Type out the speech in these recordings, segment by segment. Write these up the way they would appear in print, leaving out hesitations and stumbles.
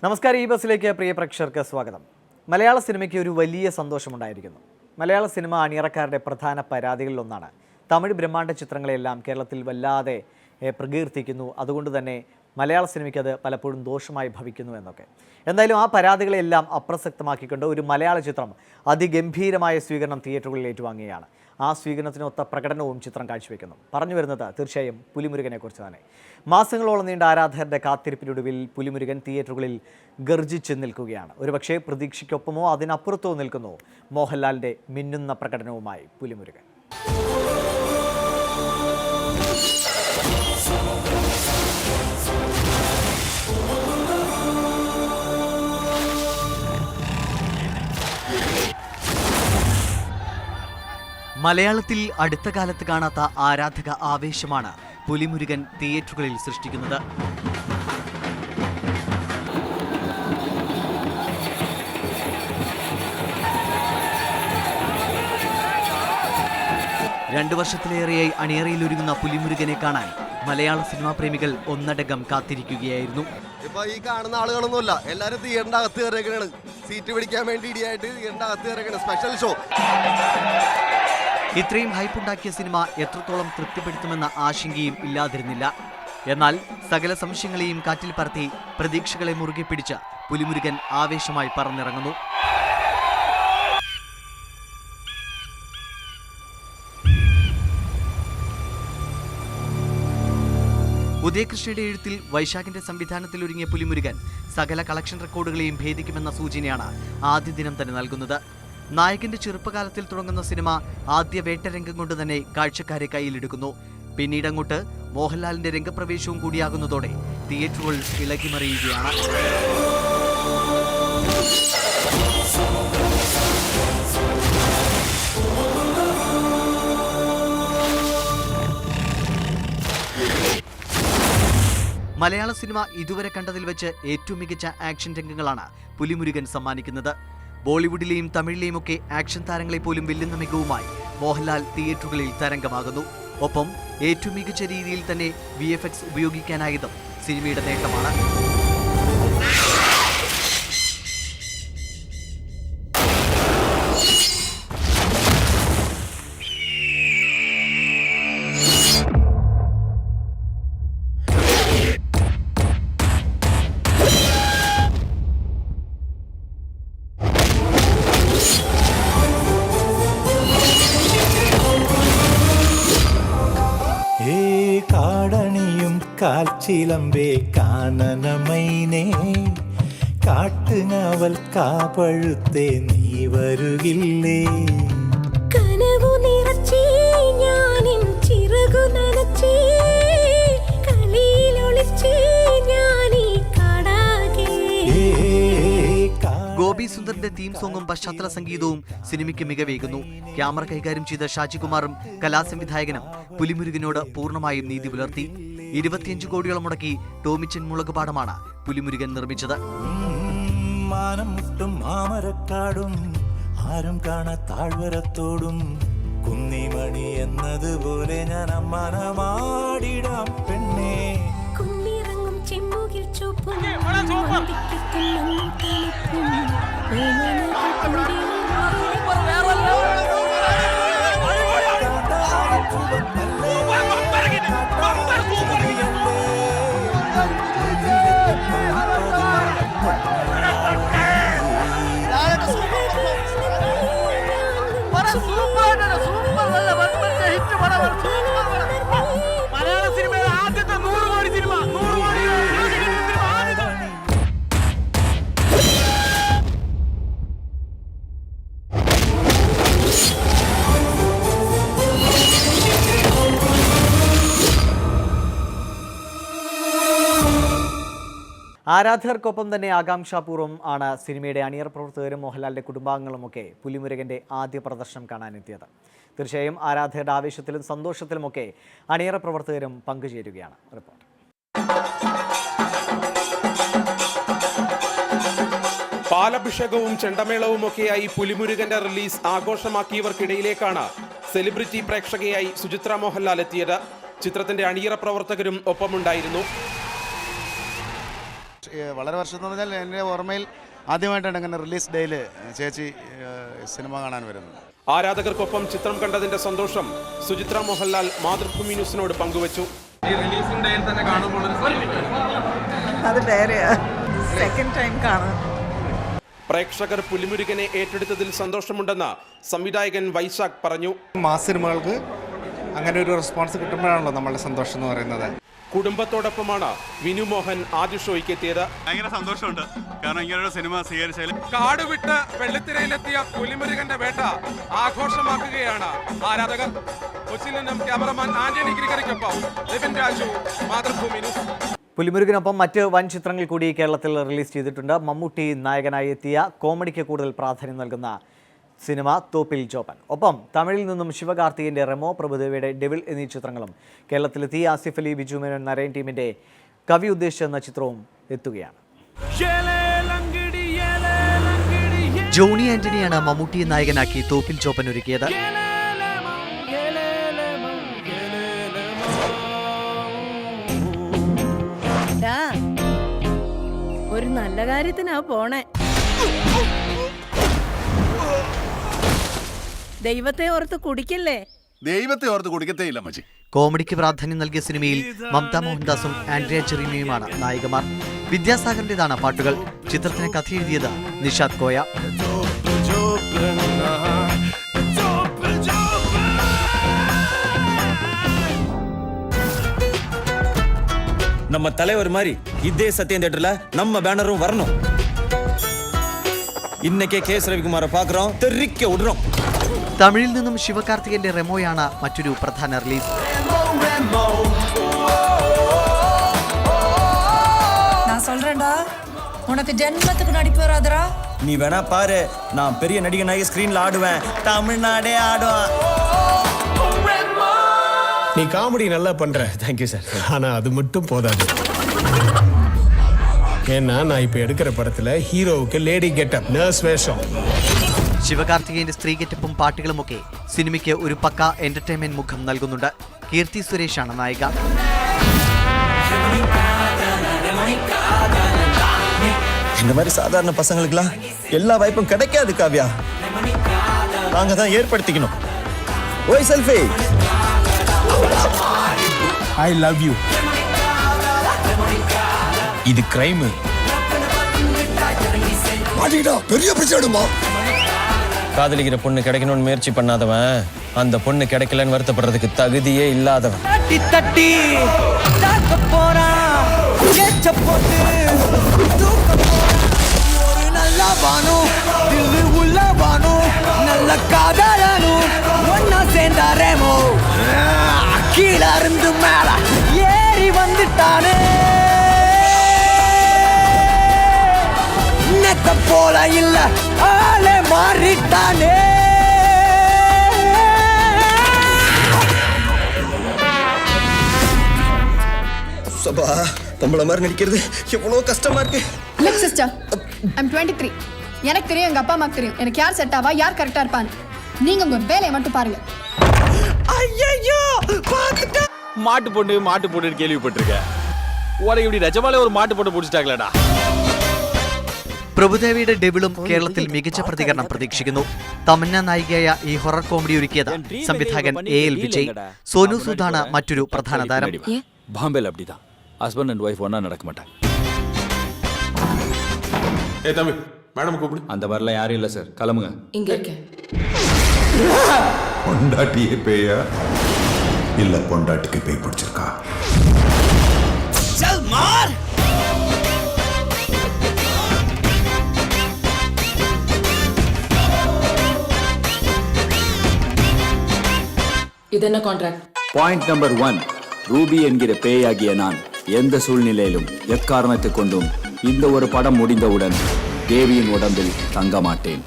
നമസ്കാരം. ഈ ബസ്സിലേക്ക് പ്രിയ പ്രേക്ഷകർക്ക് സ്വാഗതം. മലയാള സിനിമയ്ക്ക് ഒരു വലിയ സന്തോഷമുണ്ടായിരിക്കുന്നു. മലയാള സിനിമ അണിയറക്കാരുടെ പ്രധാന പരാതികളിലൊന്നാണ് തമിഴ് ബ്രഹ്മാണ്ഡ ചിത്രങ്ങളെല്ലാം കേരളത്തിൽ വല്ലാതെ പ്രകീർത്തിക്കുന്നു, അതുകൊണ്ട് തന്നെ മലയാള സിനിമയ്ക്ക് അത് പലപ്പോഴും ദോഷമായി ഭവിക്കുന്നു എന്നൊക്കെ. എന്തായാലും ആ പരാതികളെല്ലാം അപ്രസക്തമാക്കിക്കൊണ്ട് ഒരു മലയാള ചിത്രം അതിഗംഭീരമായ സ്വീകരണം തിയേറ്ററുകളിൽ ഏറ്റുവാങ്ങുകയാണ്. ആ സ്വീകരണത്തിനൊത്ത പ്രകടനവും ചിത്രം കാഴ്ചവെക്കുന്നു. പറഞ്ഞു വരുന്നത് തീർച്ചയായും പുലിമുരുകനെ കുറിച്ച് തന്നെ. മാസങ്ങളോളം നീണ്ട ആരാധകരുടെ കാത്തിരിപ്പിനൊടുവിൽ പുലിമുരുകൻ തിയേറ്ററുകളിൽ ഗർജിച്ച് നിൽക്കുകയാണ്. ഒരുപക്ഷെ പ്രതീക്ഷയ്ക്കൊപ്പമോ അതിനപ്പുറത്തോ നിൽക്കുന്നു മോഹൻലാലിൻ്റെ മിന്നുന്ന പ്രകടനവുമായി പുലിമുരുകൻ. മലയാളത്തിൽ അടുത്ത കാലത്ത് കാണാത്ത ആരാധക ആവേശമാണ് പുലിമുരുകൻ തിയേറ്ററുകളിൽ സൃഷ്ടിക്കുന്നത്. രണ്ടു വർഷത്തിലേറെയായി അണിയറയിൽ ഒരുങ്ങുന്ന പുലിമുരുകനെ കാണാൻ മലയാള സിനിമാ പ്രേമികൾ ഒന്നടങ്കം കാത്തിരിക്കുകയായിരുന്നു. ഇപ്പൊ ഈ കാണുന്ന ആളുകളൊന്നുമില്ല, എല്ലാരും തിയേറ്ററിന്റെ അകത്ത് കയറിയാണ്. സീറ്റ് പിടിക്കാൻ വേണ്ടി ഇടിയായിട്ട് തിയേറ്ററിന്റെ അകത്ത് കയറിയാണ്. Special show. ഇത്രയും ഹൈപ്പുണ്ടാക്കിയ സിനിമ എത്രത്തോളം തൃപ്തിപ്പെടുത്തുമെന്ന ആശങ്കയും ഇല്ലാതിരുന്നില്ല. എന്നാൽ സകല സംശയങ്ങളെയും കാറ്റിൽ പറത്തി പ്രതീക്ഷകളെ മുറുകെ പിടിച്ച് പുലിമുരുകൻ ആവേശമായി പറന്നിറങ്ങുന്നു. ഉദയകൃഷ്ണയുടെ എഴുത്തിൽ വൈശാഖിന്റെ സംവിധാനത്തിൽ ഒരുങ്ങിയ പുലിമുരുകൻ സകല കളക്ഷൻ റെക്കോർഡുകളെയും ഭേദിക്കുമെന്ന സൂചനയാണ് ആദ്യ ദിനം തന്നെ നൽകുന്നത്. നായകന്റെ ചെറുപ്പകാലത്തിൽ തുടങ്ങുന്ന സിനിമ ആദ്യ വേട്ടരംഗം കൊണ്ട് തന്നെ കാഴ്ചക്കാരെ കയ്യിലെടുക്കുന്നു. പിന്നീടങ്ങോട്ട് മോഹൻലാലിന്റെ രംഗപ്രവേശവും കൂടിയാകുന്നതോടെ തിയേറ്ററുകൾ ഇളകിമറിയുകയാണ്. മലയാള സിനിമ ഇതുവരെ കണ്ടതിൽ വെച്ച് ഏറ്റവും മികച്ച ആക്ഷൻ രംഗങ്ങളാണ് പുലിമുരുകൻ സമ്മാനിക്കുന്നത്. ബോളിവുഡിലെയും തമിഴിലെയും ഒക്കെ ആക്ഷൻ താരങ്ങളെ പോലും വെല്ലുന്ന മികവുമായി മോഹൻലാൽ തിയേറ്ററുകളിൽ തരംഗമാകുന്നു. ഒപ്പം ഏറ്റവും മികച്ച രീതിയിൽ തന്നെ VFX ഉപയോഗിക്കാനായതും സിനിമയുടെ നേട്ടമാണ്. കാടണിയും കാൽച്ചിലമ്പേ കാനനമൈനേ കാട്ടുങ്ങാവൽ കാപ്പഴുത്തേ നീ വരുകില്ലേ? കനവു നിറച്ചേ ഞാനിൻ ചിറകു നനച്ചേ കളിയിലൊളിച്ചേ ഞാനീ കാടാകെ. ഗോപി സുന്ദറിന്റെ തീം സോങ്ങും പശ്ചാത്തല സംഗീതവും സിനിമയ്ക്ക് മികവേകുന്നു. ക്യാമറ കൈകാര്യം ചെയ്ത ഷാജികുമാറും കലാസംവിധായകനും പുലിമുരുകനോട് പൂർണ്ണമായും നീതി പുലർത്തി. 25 കോടിയോളം മുടക്കി ടോമിച്ചൻ മുളകുപാടമാണ് പുലിമുരുകൻ നിർമ്മിച്ചത്. മാനം മുട്ടും മാമരക്കാടും ആരും കാണാ താഴ്വരത്തോടും കുന്നിമണി എന്നതുപോലെ ഞാൻ അമ്മാനമാടിടാം പെണ്ണേ. കുന്നിറങ്ങും ചെമ്മുകിൽ ചുവപ്പും ആരാധകർക്കൊപ്പം തന്നെ ആകാംക്ഷാപൂർവ്വം ആണ് സിനിമയുടെ അണിയർ പ്രവർത്തകരും മോഹൻലാലിന്റെ കുടുംബാംഗങ്ങളുമൊക്കെ പുലിമുരുകന്റെ ആദ്യ പ്രദർശനം കാണാനെത്തിയത്. തീർച്ചയായും ആരാധകരുടെ ആവേശത്തിലും സന്തോഷത്തിലുമൊക്കെ അണിയറ പ്രവർത്തകരും പങ്കുചേരുകയാണ്. റിപ്പോർട്ട്. പാലഭിഷേകവും ചെണ്ടമേളവുമൊക്കെയായി പുലിമുരുകന്റെ റിലീസ് ആഘോഷമാക്കിയവർക്കിടയിലേക്കാണ് സെലിബ്രിറ്റി പ്രേക്ഷകയായി സുചിത്ര മോഹൻലാൽ എത്തിയത്. ചിത്രത്തിന്റെ അണിയറ പ്രവർത്തകരും ഒപ്പമുണ്ടായിരുന്നു. വളരെ വർഷം എന്ന് പറഞ്ഞാൽ എൻ്റെ ഓർമ്മയിൽ ആദ്യമായിട്ടാണ് ഇങ്ങനെ റിലീസ് ഡേയിൽ ചേച്ചി സിനിമ കാണാൻ വരുന്നത്. ആരാധകർക്കൊപ്പം ചിത്രം കണ്ടതിന്റെ സന്തോഷം സുചിത്ര മോഹൻലാൽ മാതൃഭൂമി ന്യൂസിനോട് പങ്കുവച്ചു. അത് വേറെയാ, സെക്കൻഡ് ടൈം കാണാം. പ്രേക്ഷകർ പുലിമുരുകനെ ഏറ്റെടുത്തതിൽ സന്തോഷമുണ്ടെന്ന് സംവിധായകൻ വൈശാഖ് പറഞ്ഞു. മാസ് സിനിമകൾക്ക് അങ്ങനെ ഒരു റെസ്പോൺസ് കിട്ടുമ്പോഴാണല്ലോ നമ്മളുടെ സന്തോഷം എന്ന് പറയുന്നത്. കുടുംബത്തോടൊപ്പമാണ് വിനു മോഹൻ ആദ്യ ഷോയ്ക്ക് എത്തിയത്. ഭയങ്കര സന്തോഷമുണ്ട്, കാരണം ഇങ്ങനൊരു സിനിമ സ്വീകരിച്ചാൽ. കാട് വിട്ട് വെള്ളിത്തിരയിലെത്തിയ പുലിമുരുകന്റെ വേട്ട ആഘോഷമാക്കുകയാണ് ആരാധകർ. കൊച്ചിയിൽ നിന്നും ക്യാമറമാൻ ആന്റണി ഗ്രിഗറിക്കൊപ്പം ലിബിൻ രാജു, മാതൃഭൂമി ന്യൂസ്. പുലിമുരുകനൊപ്പം മറ്റ് വൻ ചിത്രങ്ങൾ കൂടി കേരളത്തിൽ റിലീസ് ചെയ്തിട്ടുണ്ട്. മമ്മൂട്ടി നായകനായി എത്തിയ കോമഡിക്ക് കൂടുതൽ പ്രാധാന്യം നൽകുന്ന സിനിമ തോപ്പിൽ ജോപ്പൻ. ഒപ്പം തമിഴിൽ നിന്നും ശിവകാർത്തികേയൻ്റെ റെമോ, പ്രഭുദേവയുടെ ഡെവിൾ എന്നീ ചിത്രങ്ങളും കേരളത്തിലെത്തി. ആസിഫ് അലി, ബിജു മേനോൻ, നരയൻ ടീമിൻ്റെ കവി ഉദ്ദേശിച്ച എന്ന ചിത്രവും എത്തുകയാണ്. ജോണി ആന്റണിയാണ് മമ്മൂട്ടിയെ നായകനാക്കി തോപ്പിൽ ജോപ്പൻ ഒരുക്കിയത്. ഒരു നല്ല കാര്യത്തിനാ പോണേ. ദൈവത്തെ ഓർത്ത് കുടിക്കല്ലേ. ദൈവത്തെ ഓർത്ത് കുടിക്കത്തേ ഇല്ല മച്ചി. കോമഡിക്ക് പ്രാധാന്യം നൽകിയ സിനിമയിൽ മമത മോഹൻദാസും ആൻഡ്രിയ ചെറീനയുമാണ് നായികമാർ. വിദ്യാസാഗറിന്റേതാണ് പാട്ടുകൾ. ചിത്രത്തിന് കഥ എഴുതിയത് നിഷാദ് കോയ. நம்ம தலைவர் மாதிரி இதே சத்தியம் தியேட்டர்ல நம்ம பேனரும் வரணும். இன்னைக்கே கேஎஸ் ரவிக்குமாரை பார்க்குறோம், தெறிக்க விடுறோம். തമിഴിൽ നിന്നും ശിവകാർത്തികേയന്റെ റെമോയാണ് മറ്റൊരു പ്രധാന റിലീസ്. நான் சொல்றேன்டா, உனக்கு ஜென்மத்துக்கு நடிப்பு வராதடா. நீ வேணா பாரு, நான் பெரிய நடிகனாகி ஸ்கிரீன்ல ஆடுவேன், தமிழ்நாடே ஆடுவேன். நீ காமெடி நல்லா பண்ற, தேங்க்யூ சார். ஆனா அது மட்டும் போதாது. ஏன்னா நான் இப்ப எடுக்கிற படத்துல ஹீரோவுக்கு லேடி கெட்டப், நர்ஸ் வேஷம். ശിവകാർത്തികേയന്റെ സ്ത്രീ ഗെറ്റപ്പും പാട്ടുകളുമൊക്കെ സിനിമയ്ക്ക് ഒരു പക്ക എന്റർടൈൻമെന്റ് മുഖം നൽകുന്നുണ്ട്. കീർത്തി സുരേഷാണ് നായിക. இந்த மாதிரி சாதாரண பசங்களுக்குலாம் எல்லா வாய்ப்பும் கிடைக்காது காவ்யா. நாங்க தான் ஏற்படுத்திக்கணும். ஓய் செல்ஃபி, ஐ லவ் யூ. இது கிரைம். மாட்டிக்கிட்டா பெரிய பிரச்சனைமா. காதலிக்கிற பொண்ணு கிடைக்கணும்னு முயற்சி பண்ணாதவன் அந்த பொண்ணு கிடைக்கலன்னு வருத்தப்படுறதுக்கு தகுதியே இல்லாதவன். தட்டி தட்டி தாக்க போறான், கேட்ச போட்டு தூக்க போறான். ஒரு நல்ல வானோ, தில்லு உள்ள வானோ, நல்ல காதலனோ ஒன்னா சேர்ந்தாரேமோ. கீழ இருந்து மேல ஏறி வந்துட்டானே, நெத்த போல இல்ல ஆளே மாறிட்டானே. சபா, பொம்பளை மாதிரி நடிக்கிறது எவ்வளவு கஷ்டமா இருக்கு. Look sister, I'm 23. எனக்கு தெரியும், எங்க அப்பா அம்மாக்கு தெரியும் எனக்கு யார் செட் ஆவா, யார் கரெக்டா இருப்பான்னு. நீங்க உங்க வேலையை மட்டும் பாருங்க. ஐயோ, பாத்துட்டா. மாட்டு பொண்ணு கேள்விப்பட்டிருக்கேன். உனக்கு இப்படி நிஜமாலே ஒரு மாட்டு பொண்ணு பிடிச்சிட்டாங்களேடா. പ്രഭുദേവയുടെ ഡെവിളും കേരളത്തിൽ മികച്ച പ്രതികരണം പ്രതീക്ഷിക്കുന്നു. തമന്ന നായികയായ ഈ ഹൊറർ കോമഡി ഒരുക്കിയത് സംവിധായകൻ AL വിജയ്. സോനു സൂദാണ് മറ്റൊരു പ്രധാന താരം. பாம்பேல அப்படிதான் ஹஸ்பண்ட் அண்ட் ஒய்ஃப் ஒண்ணா நடக்க மாட்டாங்க. தமிழ் மேடம் கூப்பிடு. அந்த மாதிரிலாம் யாரும் இல்லை சார், கிளம்புங்க. இங்க இருக்கேன். பொண்டாட்டியே பேயா இல்ல பொண்டாட்டிக்கு பேய் பிடிச்சிருக்கா? चल मार. இதென்ன கான்ட்ராக்ட்? பாயிண்ட் நம்பர் 1, ரூபி என்கிற பேயாகிய நான் எந்த சூழ்நிலையிலும் எக்காரணத்தை கொண்டும் இந்த ஒரு படம் முடிந்தவுடன் தேவியின் உடம்பில் தங்க மாட்டேன்.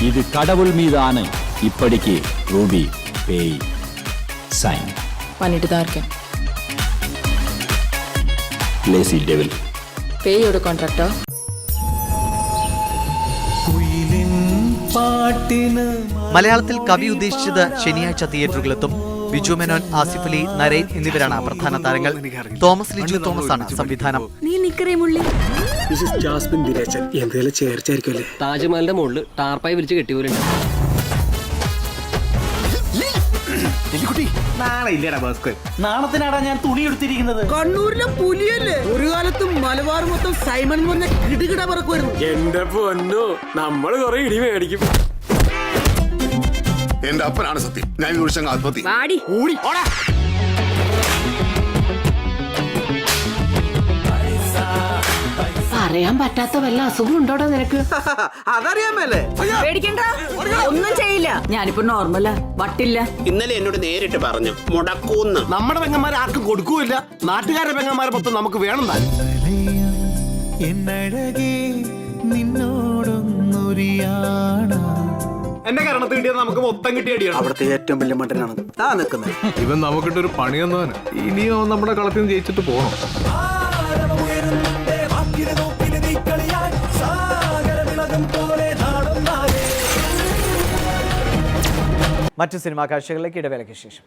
இது கடவுள் மீது ஆணை. இப்படிக்கு ரூபி பேய். சைன் பண்ணிட்டு தான் இருக்கேன். Lazy devil. பேயோட கான்ட்ராக்டா? குயிலின் பாட்டின മലയാളത്തിൽ കവി ഉദ്ദേശിച്ചത് ശനിയാഴ്ച തിയേറ്ററുകളിലെത്തും. ബിജു മേനോൻ, ആസിഫ് അലി, നരേൻ എന്നിവരാണ് പ്രധാന താരങ്ങൾ. തോമസ് ലിജു തോമസ് ആണ് സംവിധാനം. താജ്മഹലിന്റെ മുകളിൽ ടാർപ്പായി വിരിച്ച് കെട്ടിപോലുണ്ട്. നാളെ ഇല്ലടാ ഭാസ്കർ, നാളത്തിനാടാ ഞാൻ തുണി എടുത്തിരിക്കുന്നത്. കണ്ണൂരിലെ പുലിയല്ലേ, ഒരു കാലത്ത് മലബാർ മൊത്തം സൈമൺ എന്ന് പറഞ്ഞ കിടുകിട പറക്കുമായിരുന്നു. എന്റെ പൊന്നു, നമ്മള് കുറെ ഇടി മേടിക്കും. എന്റെ അപ്പനാണ് സത്യം. ഞാൻ ഈ നിമിഷം ആത്മഹത്യ. പറയാൻ പറ്റാത്ത വല്ല അസുഖം ഉണ്ടോടോ നിനക്ക്? അതറിയാമല്ലേ? പേടിക്കണ്ട, ഒന്നും ചെയ്യില്ല. ഞാനിപ്പോ നോർമലാ, വട്ടില്ല. ഇന്നലെ എന്നോട് നേരിട്ട് പറഞ്ഞു മുടക്കൂന്ന്. നമ്മുടെ പെങ്ങന്മാരെ ആർക്കും കൊടുക്കൂല്ല, നാട്ടുകാരുടെ പെങ്ങന്മാരെ മൊത്തം നമുക്ക് വേണം താൻ. എന്നഴകേ നിന്നോടൊന്നൊരിയാണ്. എന്റെ കാരണത്ത് കിട്ടിയത് നമുക്ക് മൊത്തം കിട്ടിയടിയാണ്. അവിടുത്തെ ഏറ്റവും വലിയ മട്ടനാണ് താ നിൽക്കുന്നത്. ഇവൻ നമുക്കിട്ടൊരു പണി തന്നവന്. ഇനിയും നമ്മുടെ കളത്തിൽ നിന്ന് ജയിച്ചിട്ട് പോകണം. മറ്റു സിനിമാ കാഴ്ചകളിലേക്ക് ഇടവേളയ്ക്ക് ശേഷം.